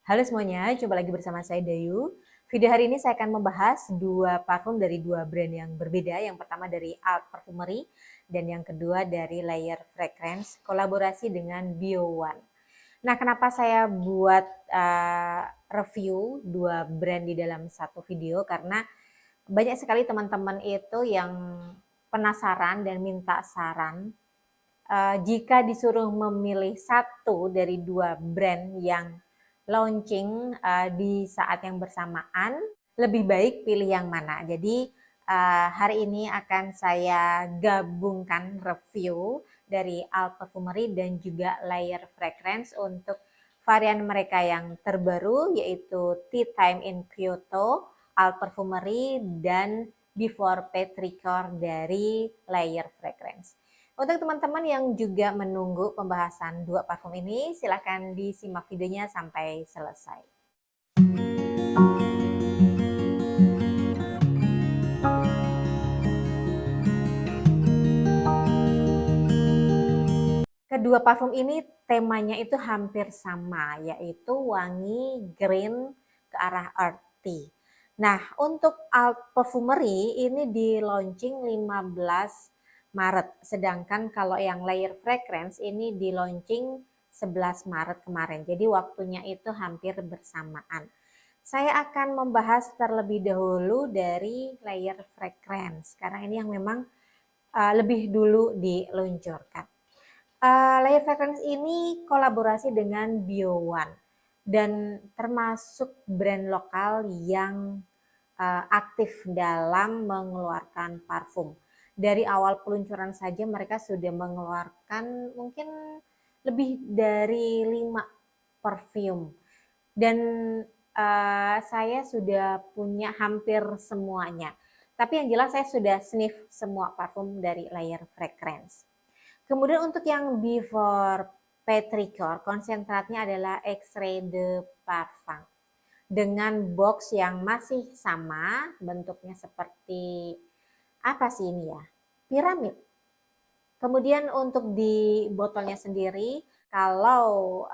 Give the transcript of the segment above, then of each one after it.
Halo semuanya, jumpa lagi bersama saya Dayu. Video hari ini saya akan membahas dua parfum dari dua brand yang berbeda. Yang pertama dari Alt Perfumery dan yang kedua dari Layer Fragrance kolaborasi dengan Bio One. Nah, kenapa saya buat review dua brand di dalam satu video? Karena banyak sekali teman-teman itu yang penasaran dan minta saran jika disuruh memilih satu dari dua brand yang launching di saat yang bersamaan, lebih baik pilih yang mana. Jadi hari ini akan saya gabungkan review dari Alt Perfumery dan juga Layer Fragrance untuk varian mereka yang terbaru, yaitu Tea Time in Kyoto, Alt Perfumery, dan Before Petrichor dari Layer Fragrance. Untuk teman-teman yang juga menunggu pembahasan dua parfum ini, silahkan disimak videonya sampai selesai. Kedua parfum ini temanya itu hampir sama, yaitu wangi green ke arah earthy. Nah, untuk Alt Perfumery ini di launching 15 Maret, sedangkan kalau yang Layer Fragrance ini di launching 11 Maret kemarin. Jadi waktunya itu hampir bersamaan. Saya akan membahas terlebih dahulu dari Layer Fragrance, karena ini yang memang lebih dulu diluncurkan. Layer Fragrance ini kolaborasi dengan Bio One dan termasuk brand lokal yang aktif dalam mengeluarkan parfum. Dari awal peluncuran saja mereka sudah mengeluarkan mungkin lebih dari 5 parfum dan saya sudah punya hampir semuanya. Tapi yang jelas saya sudah sniff semua parfum dari Layer Fragrance. Kemudian untuk yang Before Petrichor, konsentratnya adalah X-Ray de Parfum. Dengan box yang masih sama, bentuknya seperti, apa sih ini ya? Piramid. Kemudian untuk di botolnya sendiri, kalau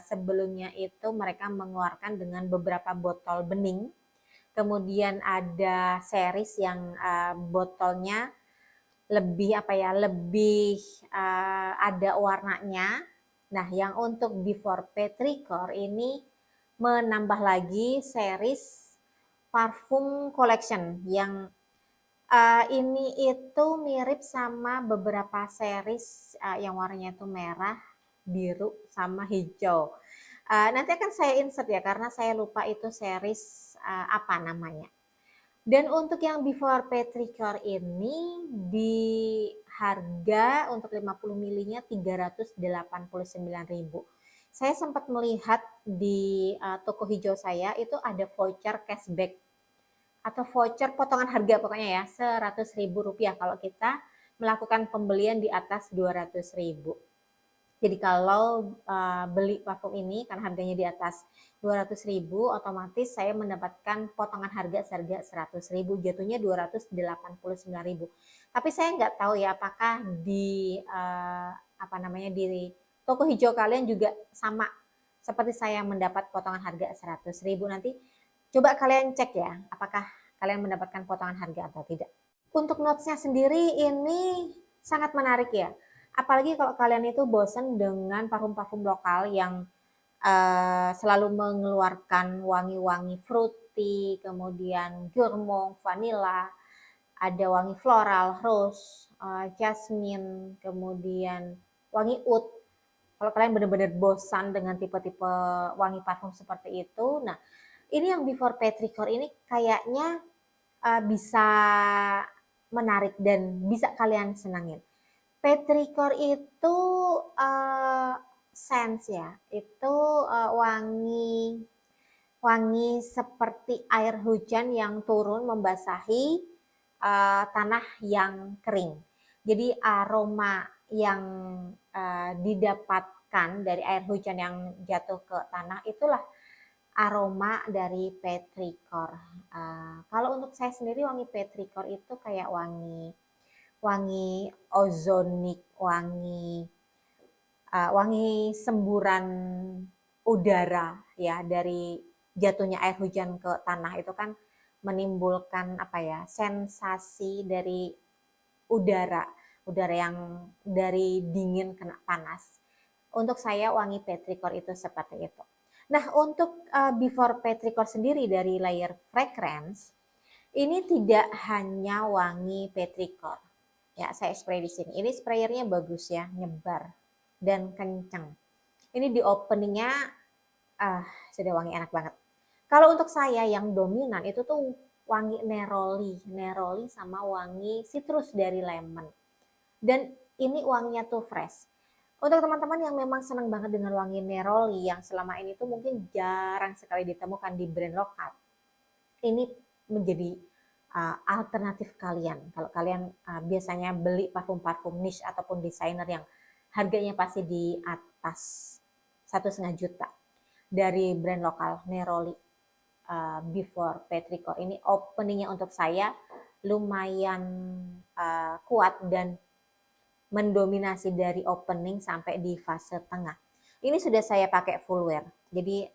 sebelumnya itu mereka mengeluarkan dengan beberapa botol bening, kemudian ada series yang botolnya lebih lebih ada warnanya. Nah, yang untuk Before Petrichor ini menambah lagi series parfum collection yang ini itu mirip sama beberapa series yang warnanya itu merah, biru, sama hijau. Nanti akan saya insert ya karena saya lupa itu series apa namanya. Dan untuk yang Before Petrichor ini di harga untuk 50 milinya 389.000. Saya sempat melihat di toko hijau saya itu ada voucher cashback atau voucher potongan harga pokoknya ya, Rp100.000 kalau kita melakukan pembelian di atas 200.000. Jadi kalau beli parfum ini karena harganya di atas 200.000, otomatis saya mendapatkan potongan harga seharga 100.000, jatuhnya 289.000. Tapi saya nggak tahu ya apakah di di toko hijau kalian juga sama seperti saya mendapat potongan harga 100.000. Nanti coba kalian cek ya, apakah kalian mendapatkan potongan harga atau tidak. Untuk notes-nya sendiri ini sangat menarik ya. Apalagi kalau kalian itu bosan dengan parfum-parfum lokal yang selalu mengeluarkan wangi-wangi fruity, kemudian gourmand, vanilla, ada wangi floral, rose, jasmine, kemudian wangi oud. Kalau kalian benar-benar bosan dengan tipe-tipe wangi parfum seperti itu, nah ini yang Before Petrichor ini kayaknya bisa menarik dan bisa kalian senangin. Petrichor itu sense ya, itu wangi wangi seperti air hujan yang turun membasahi tanah yang kering. Jadi aroma yang didapatkan dari air hujan yang jatuh ke tanah itulah aroma dari Petrichor. Kalau untuk saya sendiri wangi Petrichor itu kayak wangi wangi ozonik, wangi semburan udara ya, dari jatuhnya air hujan ke tanah itu kan menimbulkan apa ya, sensasi dari udara, udara yang dari dingin kena panas. Untuk saya wangi petrichor itu seperti itu. Nah, untuk before petrichor sendiri dari layer fragrance, ini tidak hanya wangi petrichor. Ya, saya spray di sini. Ini sprayernya bagus ya, nyebar dan kencang. Ini di openingnya sudah wangi enak banget. Kalau untuk saya yang dominan itu tuh wangi neroli, neroli sama wangi citrus dari lemon. Dan ini wanginya tuh fresh. Untuk teman-teman yang memang senang banget dengan wangi neroli yang selama ini tuh mungkin jarang sekali ditemukan di brand lokal, ini menjadi alternatif kalian. Kalau kalian biasanya beli parfum-parfum niche ataupun desainer yang harganya pasti di atas 1,5 juta dari brand lokal Neroli Before Petrichor ini, openingnya untuk saya lumayan kuat dan mendominasi dari opening sampai di fase tengah. Ini sudah saya pakai full wear, jadi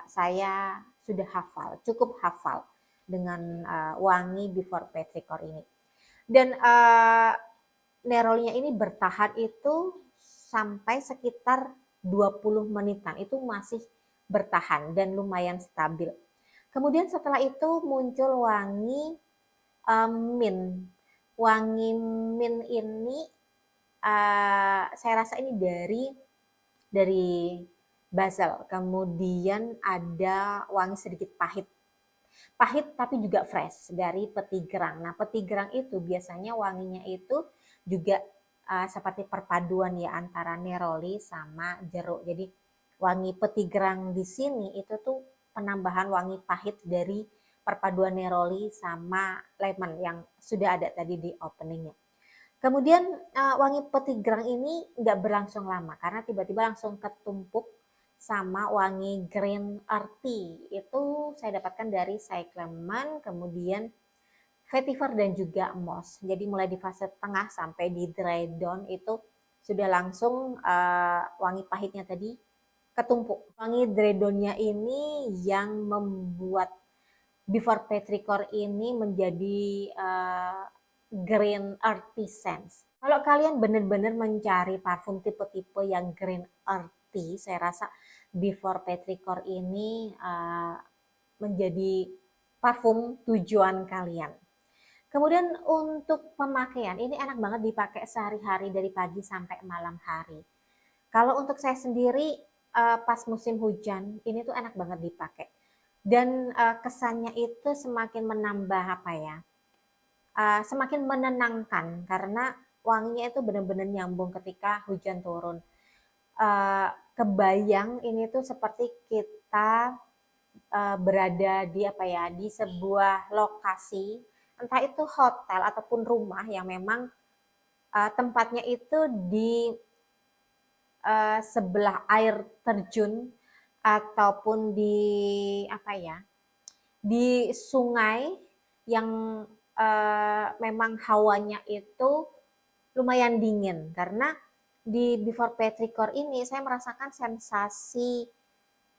saya sudah hafal, cukup hafal dengan wangi Before Petrichor ini. Dan nerolnya ini bertahan itu sampai sekitar 20 menitan, itu masih bertahan dan lumayan stabil. Kemudian setelah itu muncul wangi mint. Wangi mint ini saya rasa ini dari basil. Kemudian ada wangi sedikit pahit. Pahit tapi juga fresh dari peti gerang. Nah, peti gerang itu biasanya wanginya itu juga seperti perpaduan ya antara neroli sama jeruk. Jadi wangi peti gerang di sini itu tuh penambahan wangi pahit dari perpaduan neroli sama lemon yang sudah ada tadi di openingnya. Kemudian wangi peti gerang ini nggak berlangsung lama karena tiba-tiba langsung ketumpuk sama wangi green earthy. Itu saya dapatkan dari cyclamen, kemudian vetiver dan juga moss. Jadi mulai di fase tengah sampai di dry down itu sudah langsung wangi pahitnya tadi ketumpuk. Wangi dry down-nya ini yang membuat Before Petrichor ini menjadi green earthy scent. Kalau kalian benar-benar mencari parfum tipe-tipe yang green earthy, saya rasa Before Petrichor ini menjadi parfum tujuan kalian. Kemudian untuk pemakaian, ini enak banget dipakai sehari-hari dari pagi sampai malam hari. Kalau untuk saya sendiri pas musim hujan, ini tuh enak banget dipakai. Dan kesannya itu semakin menambah apa ya, semakin menenangkan karena wanginya itu benar-benar nyambung ketika hujan turun. Kebayang ini tuh seperti kita berada di apa ya, di sebuah lokasi, entah itu hotel ataupun rumah yang memang tempatnya itu di sebelah air terjun ataupun di apa ya, di sungai yang memang hawanya itu lumayan dingin karena di Before Petrichor ini saya merasakan sensasi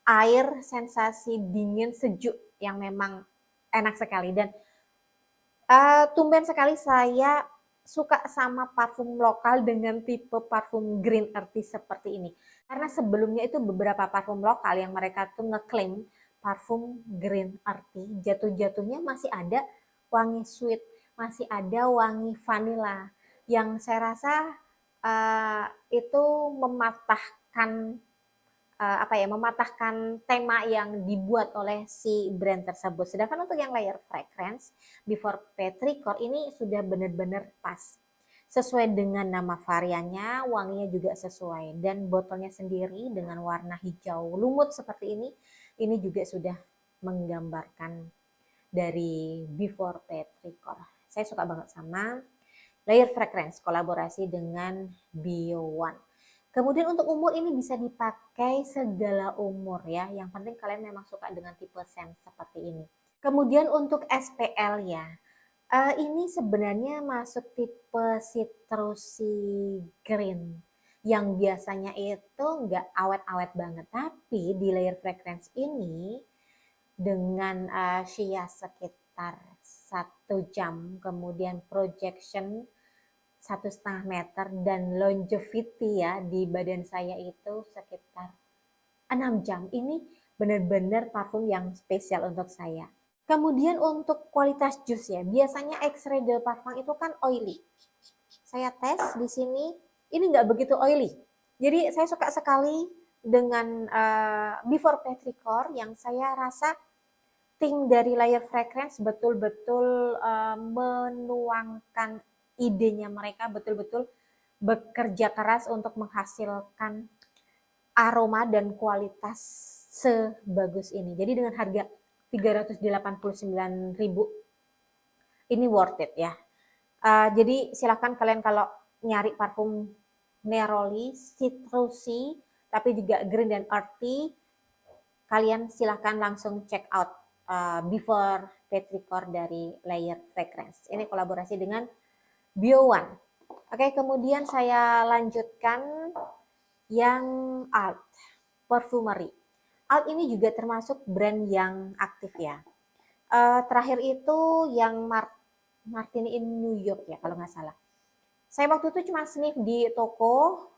air, sensasi dingin sejuk yang memang enak sekali. Dan tumben sekali saya suka sama parfum lokal dengan tipe parfum green earthy seperti ini. Karena sebelumnya itu beberapa parfum lokal yang mereka tuh ngeklaim parfum green earthy, jatuh-jatuhnya masih ada wangi sweet, masih ada wangi vanilla yang saya rasa itu mematahkan mematahkan tema yang dibuat oleh si brand tersebut. Sedangkan untuk yang layer fragrance Before Petrichor ini sudah benar-benar pas. Sesuai dengan nama variannya, wanginya juga sesuai. Dan botolnya sendiri dengan warna hijau lumut seperti ini juga sudah menggambarkan dari Before Petrichor. Saya suka banget sama layer fragrance kolaborasi dengan Bio One. Kemudian untuk umur ini bisa dipakai segala umur ya. Yang penting kalian memang suka dengan tipe scent seperti ini. Kemudian untuk SPL ya. Ini sebenarnya masuk tipe citrusy green. yang biasanya itu nggak awet-awet banget. Tapi di layer fragrance ini dengan Shea sekitar 1 jam, kemudian projection 1,5 meter, dan longevity ya di badan saya itu sekitar 6 jam. Ini benar-benar parfum yang spesial untuk saya. Kemudian untuk kualitas jus ya, biasanya X-ray de parfum itu kan oily. Saya tes di sini, ini nggak begitu oily. Jadi saya suka sekali dengan Before Petrichor yang saya rasa ting dari layer fragrance betul-betul menuangkan idenya mereka, betul-betul bekerja keras untuk menghasilkan aroma dan kualitas sebagus ini. Jadi dengan harga 389.000 ini worth it ya. Jadi silakan kalian kalau nyari parfum neroli, citrusy, tapi juga green dan earthy, kalian silahkan langsung check out Before Petrichor dari Layer Fragrance. Ini kolaborasi dengan Bio One. Oke, kemudian saya lanjutkan yang Art Perfumery. Art ini juga termasuk brand yang aktif ya. Terakhir itu yang Martini in New York ya kalau nggak salah. Saya waktu itu cuma sniff di toko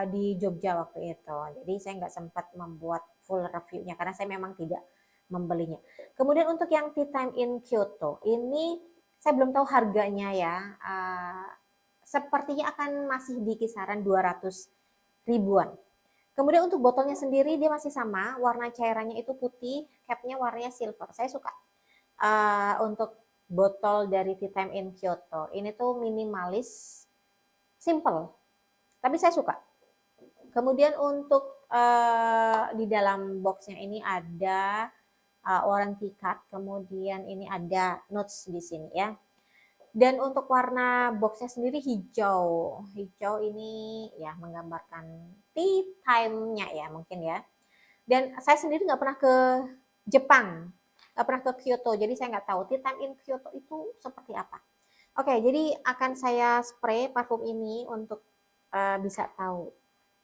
di Jogja waktu itu. Jadi saya nggak sempat membuat full reviewnya karena saya memang tidak membelinya. Kemudian untuk yang Tea Time in Kyoto, ini saya belum tahu harganya ya. Sepertinya akan masih di kisaran 200 ribuan. Kemudian untuk botolnya sendiri dia masih sama, warna cairannya itu putih, capnya warnanya silver. Saya suka untuk botol dari Tea Time in Kyoto. Ini tuh minimalis, simple, tapi saya suka. Kemudian untuk di dalam boxnya ini ada warranty card, kemudian ini ada notes di sini ya. Dan untuk warna boxnya sendiri hijau. Hijau ini ya menggambarkan tea time-nya ya mungkin ya. Dan saya sendiri nggak pernah ke Jepang, nggak pernah ke Kyoto, jadi saya nggak tahu tea time in Kyoto itu seperti apa. Oke, jadi akan saya spray parfum ini untuk bisa tahu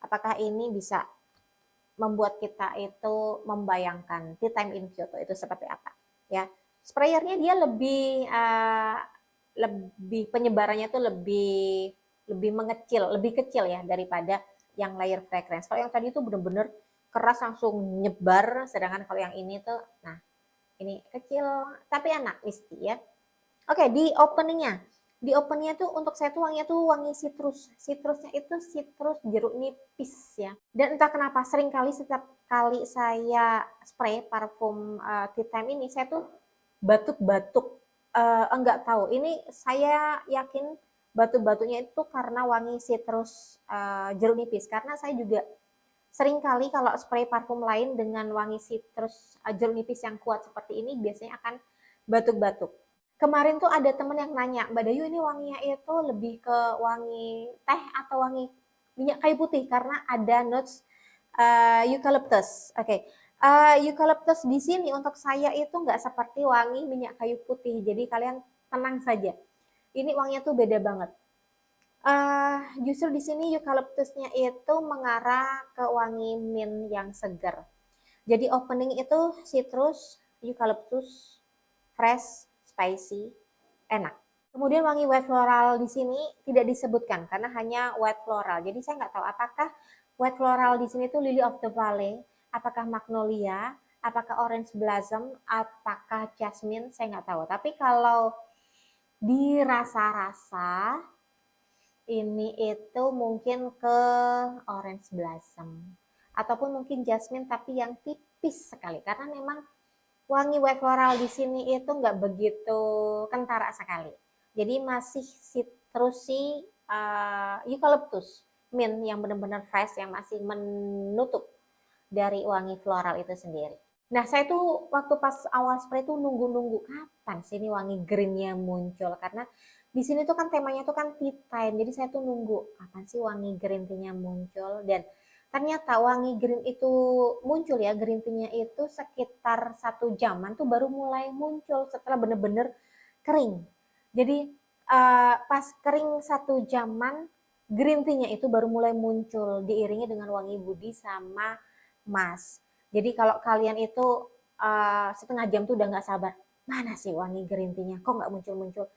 apakah ini bisa membuat kita itu membayangkan tea time in Kyoto itu seperti apa ya. Sprayernya dia lebih penyebarannya tuh lebih mengecil, lebih kecil ya daripada yang layer fragrance. Kalau yang tadi itu bener-bener keras langsung nyebar, sedangkan kalau yang ini tuh, nah ini kecil tapi enak misty ya. Oke, di openingnya tuh untuk saya tuh wanginya tuh wangi citrusnya itu citrus jeruk nipis ya. Dan entah kenapa sering kali setiap kali saya spray parfum Tea Time ini saya tuh batuk-batuk. Enggak tahu, ini saya yakin batuk-batuknya itu karena wangi citrus jeruk nipis, karena saya juga sering kali kalau spray parfum lain dengan wangi citrus jeruk nipis yang kuat seperti ini biasanya akan batuk-batuk. Kemarin tuh ada temen yang nanya, Mbak Dayu ini wanginya itu lebih ke wangi teh atau wangi minyak kayu putih karena ada notes eucalyptus. Oke, eucalyptus di sini untuk saya itu nggak seperti wangi minyak kayu putih. Jadi kalian tenang saja. Ini wanginya tuh beda banget. Justru di sini eucalyptusnya itu mengarah ke wangi mint yang segar. Jadi opening itu citrus, eucalyptus, fresh, spicy, enak. Kemudian wangi white floral di sini tidak disebutkan karena hanya white floral. Jadi saya nggak tahu apakah white floral di sini tuh lily of the valley, apakah magnolia, apakah orange blossom, apakah jasmine, saya nggak tahu. Tapi kalau di rasa-rasa ini itu mungkin ke orange blossom ataupun mungkin jasmine tapi yang tipis sekali karena memang wangi white floral di sini itu nggak begitu kentara sekali. Jadi masih citrusy eucalyptus mint yang benar-benar fresh yang masih menutup dari wangi floral itu sendiri. Nah, saya tuh waktu pas awal spray tuh nunggu-nunggu kapan sih ini wangi greennya muncul karena di sini tuh kan temanya tuh kan tea time. Jadi saya tuh nunggu kapan sih wangi green tea-nya muncul dan ternyata wangi green itu muncul ya, green tea-nya itu sekitar 1 jaman tuh baru mulai muncul setelah bener-bener kering. Jadi pas kering 1 jaman green tea-nya itu baru mulai muncul diiringi dengan wangi budi sama mas. Jadi kalau kalian itu setengah jam tuh udah nggak sabar, mana sih wangi green tea-nya? Kok nggak muncul-muncul?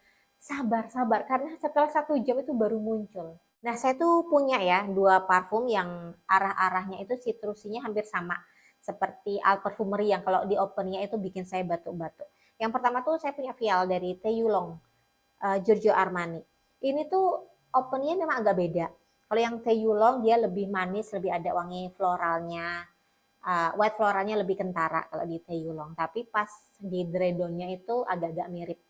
Sabar, sabar, karena setelah 1 jam itu baru muncul. Nah, saya tuh punya ya 2 parfum yang arah-arahnya itu citrusinya hampir sama. Seperti Alt Perfumery yang kalau di opennya itu bikin saya batuk-batuk. Yang pertama tuh saya punya vial dari Taeyulong, Giorgio Armani. Ini tuh opennya memang agak beda. Kalau yang Taeyulong dia lebih manis, lebih ada wangi floralnya. White floralnya lebih kentara kalau di Taeyulong. Tapi pas di Dredonnya itu agak-agak mirip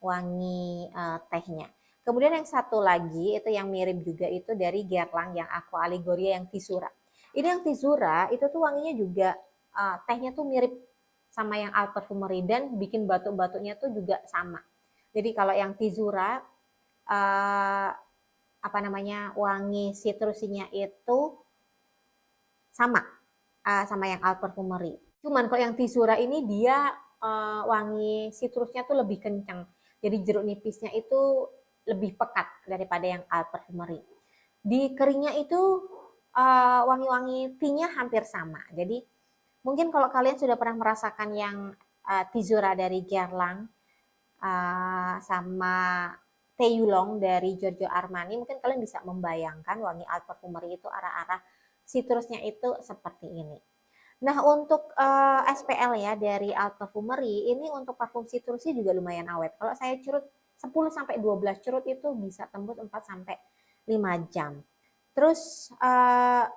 wangi tehnya. Kemudian yang satu lagi itu yang mirip juga itu dari Guerlain yang Aqua Allegoria yang Tisura. Ini yang Tisura itu tuh wanginya juga tehnya tuh mirip sama yang Alt Perfumery dan bikin batuk-batuknya tuh juga sama. Jadi kalau yang Tisura apa namanya wangi citrusinya itu sama sama yang Alt Perfumery. Cuman kalau yang Tisura ini dia wangi citrusnya tuh lebih kencang. Jadi jeruk nipisnya itu lebih pekat daripada yang Alt Perfumery. Di keringnya itu wangi-wangi tea-nya hampir sama. Jadi mungkin kalau kalian sudah pernah merasakan yang Tisura dari Guerlain sama Taeyulong dari Giorgio Armani, mungkin kalian bisa membayangkan wangi Alt Perfumery itu arah-arah citrusnya itu seperti ini. Nah, untuk SPL ya dari Alt Perfumery, ini untuk parfum citrusnya juga lumayan awet. Kalau saya curut 10 sampai 12 curut itu bisa tembus 4 sampai 5 jam. Terus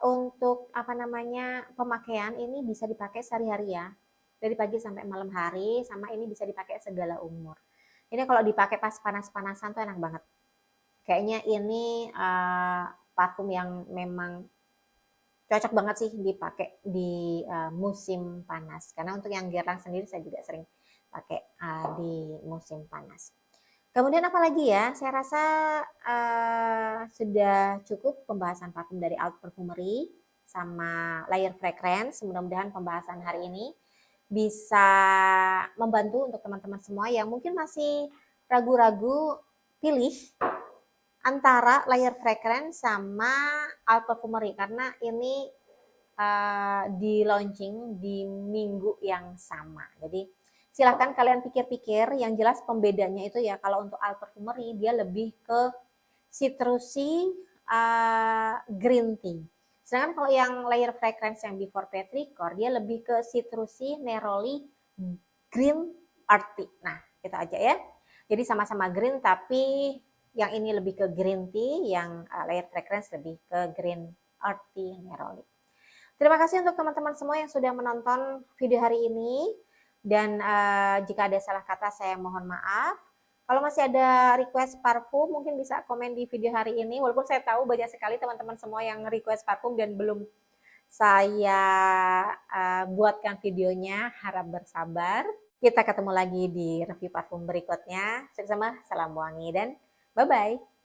untuk apa namanya pemakaian ini bisa dipakai sehari-hari ya. Dari pagi sampai malam hari, sama ini bisa dipakai segala umur. Ini kalau dipakai pas panas-panasan tuh enak banget. Kayaknya ini parfum yang memang cocok banget sih dipakai di musim panas. Karena untuk yang Guerlain sendiri saya juga sering pakai di musim panas. Kemudian apa lagi ya? Saya rasa sudah cukup pembahasan parfum dari Alt Perfumery sama Layer Fragrance. Mudah-mudahan pembahasan hari ini bisa membantu untuk teman-teman semua yang mungkin masih ragu-ragu pilih antara Layer Fragrance sama Alt Perfumery karena ini di launching di minggu yang sama. Jadi silahkan kalian pikir-pikir. Yang jelas pembedanya itu ya kalau untuk Alt Perfumery dia lebih ke citrusy green tea. Sedangkan kalau yang Layer Fragrance yang Before Petrichor dia lebih ke citrusy neroli green earthy. Nah itu aja ya. Jadi sama-sama green tapi yang ini lebih ke green tea, yang Layer Fragrance lebih ke green earthy neroli. Terima kasih untuk teman-teman semua yang sudah menonton video hari ini. Dan jika ada salah kata saya mohon maaf. Kalau masih ada request parfum mungkin bisa komen di video hari ini. Walaupun saya tahu banyak sekali teman-teman semua yang request parfum dan belum saya buatkan videonya. Harap bersabar. Kita ketemu lagi di review parfum berikutnya. Sukses, salam wangi dan bye-bye.